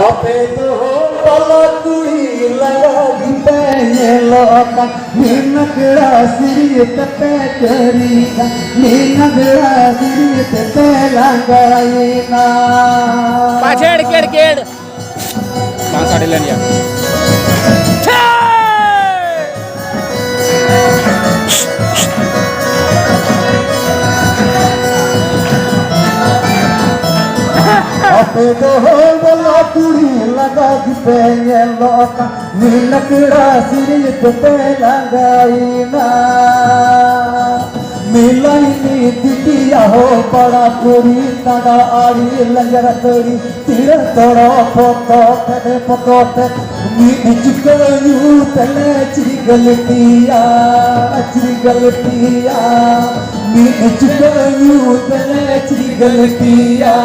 अबे तो पलकुई लगी पैने लोका नीनगड़ा सिरियत पे करीना नीनगड़ा सिरियत पे लगाईना पाछड़ केड़ केड़ पांच साड़ी ले लिया अबे तो बोला कुड़ी लगा दी पैने लोका नीनगड़ा सिरियत पे लगाईना मिलाई दिया हो बड़ा पूरी तड़ा आड़ी लंगर तोड़ी तिर तोड़ो फोटो नीच करू तले चिगलतिया नीच करू तले चिगलतिया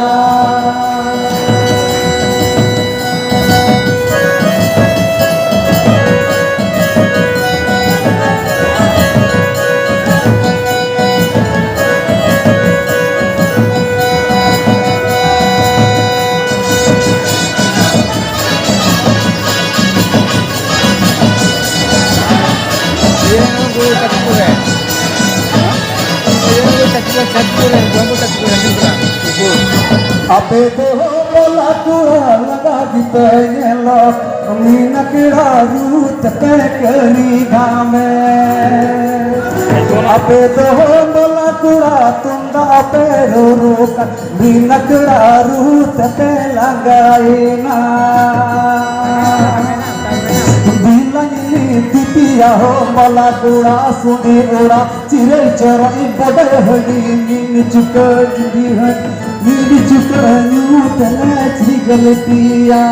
अबे तो बोला कुड़ा लगा दी पैने लोक नीनगड़ा रूत पे करी घामे अबे तो बोला कुड़ा तुंदा पे रो का नीनगड़ा रूत पे लगाईना दिया हो मला गुड़ा सुनी उड़ा चिरे चराई बड़े हड़ी नीन चुका यूं तले चिगलतिया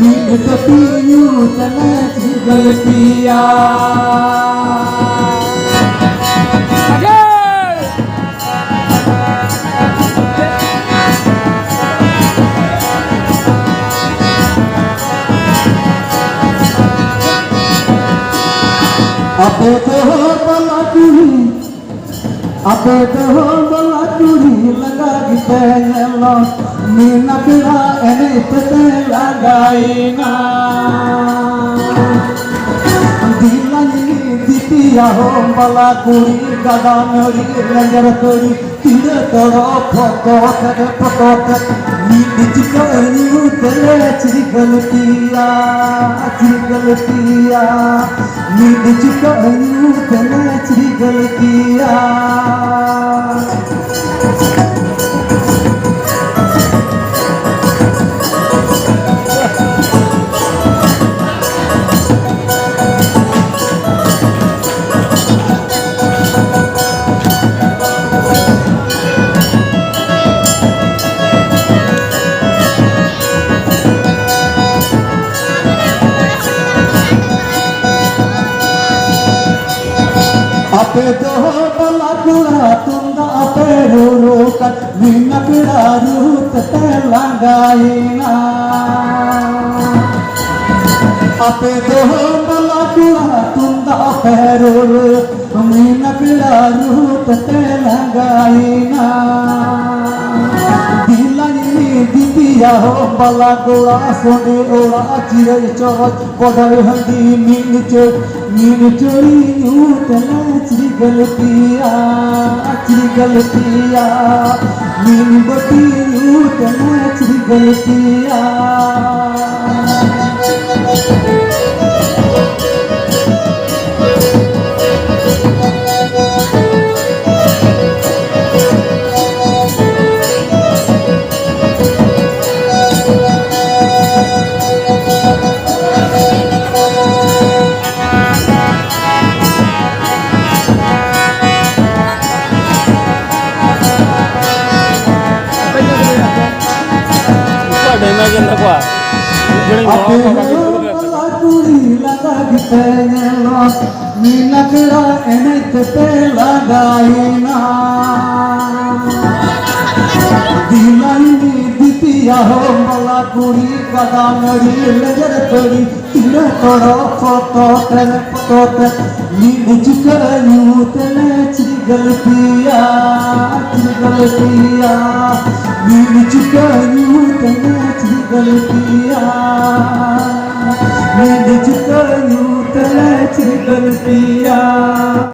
नीन कपी यूं तले चिगलतिया अबे तो बला कुड़ी लगा दी पैने लोक नीनगड़ा एने ते लगाईना दिया हो बला कुड़ी गदा नोरी लंगर तोड़ी तिर तोड़ो फोटो नीच करू तले चिगलतिया नीच करू तले चिगलतिया अबे तो बला कुड़ा तुंदा पे रो का नीनगड़ा रूत पे लगाईना अबे तो बला कुड़ा तुंदा पे रो नीनगड़ा रूत पे लगाईना दिया हो बला गुड़ा सोने ओड़ा चिरे चौथ पढ़े हंदी नीन चोरी यूं तले चिगलतिया नीन बटी यूं तले चिगलतिया नीनगड़ा एने ते लगाईना दिया हो मला कुड़ी गदा नोरी लंगर तोड़ी तिर तोड़ो फोटो नीच करू तले चिगलतिया ભૂલ ચૂકાયું તને ગલતિયા, ભૂલ ચૂકાયું તને ગલતિયા.